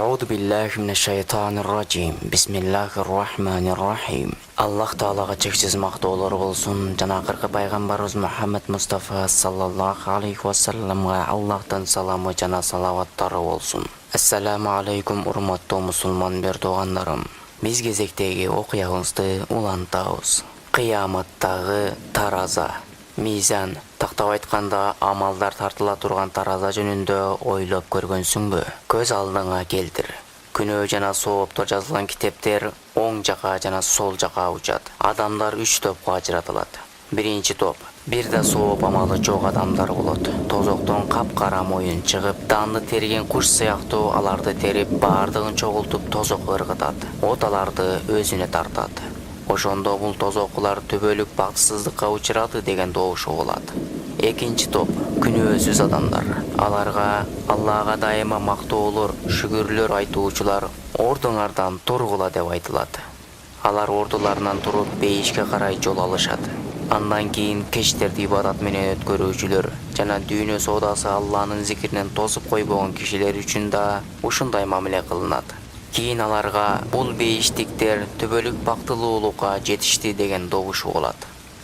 Аузу биллахи минаш-шайтанир ражим. Бисмиллахир-рахманир-рахим. Аллах Таалага чексиз мактоолор болсун. Жана акыркы пайгамбарыбыз Мухаммад Мустафа саллаллаху алейхи ва салламга Аллахтан саламы жана салаваттары болсун. Ассаламу алейкум урматтуу мусулман бердогандарым. Биз кезектеги окуябызды улантабыз. Кыяматтагы тараза. Мизан, тактап айтканда амалдар тартыла турган тараза жөнүндө ойлоп көргөнсүңбү? Көз алдыңа келтир. Күнөө жана сооптор жазылган китептер оң жака жана сол жака учат. Адамдар 3 топко ажыратылат. Биринчи топ бир да сооп амалы жок адамдар болот. Тозоктон капкара моюн чыгып, данды терген куш сыяктуу аларды терип, баардыгын чогултуп тозокко ыргытат. От аларды өзүнө тартат. Ошондо бул тозокулар төбөлүк бактысыздыкка учурады деген добушу болот. Экинчи топ күнөөсүз адамдар. Аларга Аллага дайыма мактоолор, шүгүрлөр айтуучулар ордуңардан тургула деп айтылат. Алар ордуларынан туруп бейишке карай жол алышат. Андан кийин кечтерди ибадат менен өткөрүүчүлөр жана дүйнө соодасы Алланын зикиринен тосуп койбогон кишилер үчүн да ушундай мамиле кылынат. Кийин аларга бул бейиштиктер төбөлүк бактылуулукка жетишти деген добушу болот.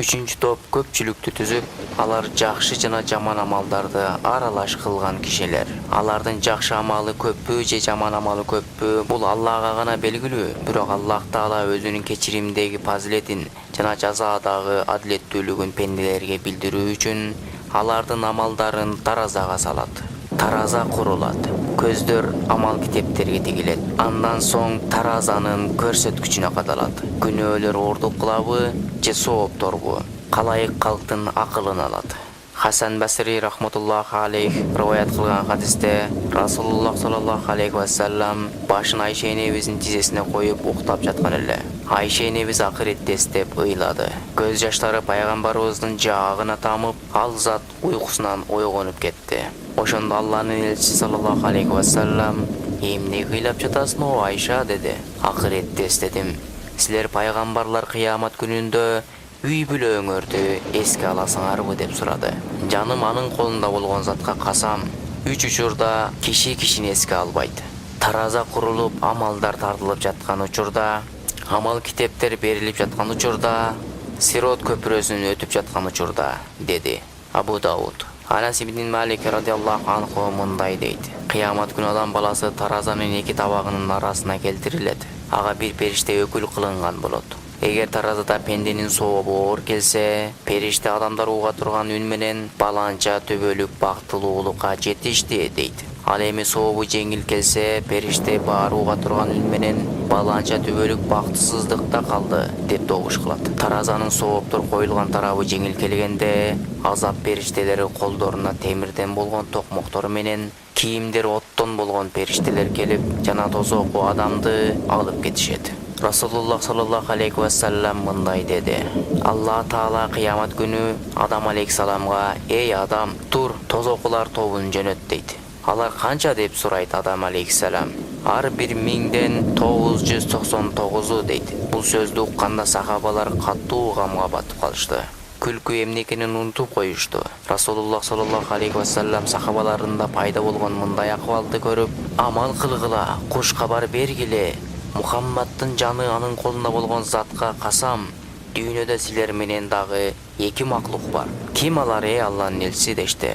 Үчүнчү топ көпчүлүктү түзүп, алар жакшы жана жаман амалдарды аралаш кылган кишилер. Алардын жакшы амалы көппү же жаман амалы көппү, бул Аллага гана белгилүү. Бирок Аллах Таала өзүнүн кечиримдеги фазилетин жана жазаадагы адилеттүүлүгүн пенделерге билдирүү үчүн алардын амалдарын таразага салат. Тараза курулат. Көздөр амал китептерге тигилет. Андан соң таразанын көрсөткүчүнө кадалат. Күнөөлөр ордук кылабы же соопторбу? Калайык калктын акылын алат. Хасан Басри рахматуллаху алейх риваят кылган хадисте Расулуллах саллаллаху алейхи ва саллам башын Айша энебиздин тизесине коюп уктап жаткан эле. Айша энебиз акырет тестеп ыйлады. Көз жаштары пайгамбарыбыздын жаагына тамып, ал зат уйкусунан ойгонуп кетти. Ошондо Алланын элчиси саллаллаху алейхи ва саллам: "Эмне ыйлап жатасың о Айша?" деди. "Акырет тестедим. Силер пайгамбарлар кыямат күнүндө үй бүлөңөрдү эске аласыңарбы?" деп сурады. Жаным анын колунда болгон затка касам, 3 учурда киши кишини эске албайт. Тараза курулуп, амалдар тартылып жаткан учурда, амал китептер берилип жаткан учурда, Сирот көпүрөсүн өтүп жаткан учурда, деди Абу Дауд. Анас ибн Малик радиаллаху анху мындай дейт: "Кыямат күнү адам баласы таразанын 2 табагынын арасына келтирилет. Ага бир периште өкүл кылынган болот. Эгер таразада пенденин сообу оор келсе, периште адамдар уга турган үн менен баланча төбөлүк бактылуулукка жетишти дейт. Ал эми сообу жеңил келсе, периште баары уга турган үн менен баланча төбөлүк бактысыздыкта калды деп добуш кылат. Таразанын сооптор коюлган тарабы жеңил келгенде, азап периштелери колдоруна темирден болгон токмоктор менен, кийимдери оттон болгон периштелер келип, жана тозоку адамды алып кетишет. Расулуллах саллаллаху алейхи ва саллам мындай деди: "Аллах Таала кыямат күнү Адам алейхиссаламга: 'Эй Адам, тур, тозокулар тобун жөнөт' дейт. Алар канча деп сурайт Адам алейхиссалам. Ар бир 1999 дейт. Бул сөздү укканда сахабалар каттуу гамга батып калышты. Күлкү эмне экенин унутуп коюшту. Расулуллах саллаллаху алейхи ва саллам сахабаларында пайда болгон мындай акыбалды көрүп: "Амал кылгыла, куш кабар бергиле. Мухаммаддын жаны анын колунда болгон затка касам, дүйнөдө силер менен дагы 2 маклук бар. Ким алар Алланын элчиси?" дешти.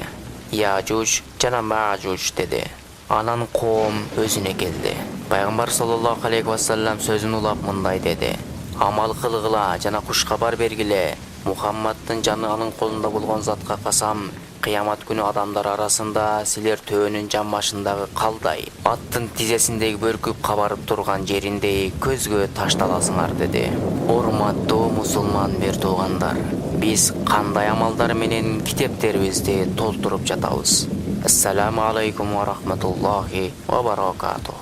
"Яжуж жана Мажуж" деди. Анан коом өзүнө келди. Пайгамбар саллаллаху алейхи ва саллам сөзүн улап мындай деди: "Амал кылгыла жана куш кабар бергиле. Мухаммаддын жаны анын колунда болгон затка касам, кыямат күнү адамдар арасында силер төөнүн жамбашындагы калдай, аттын тизесиндеги бөркүп кабарып турган жериндей көзгө ташталасыңар" деди. Урматтуу мусулман бердогандар, биз кандай амалдар менен китептерибизди толтуруп жатабыз? Ассаламу алейкум ва рахматуллахи ва баракатух.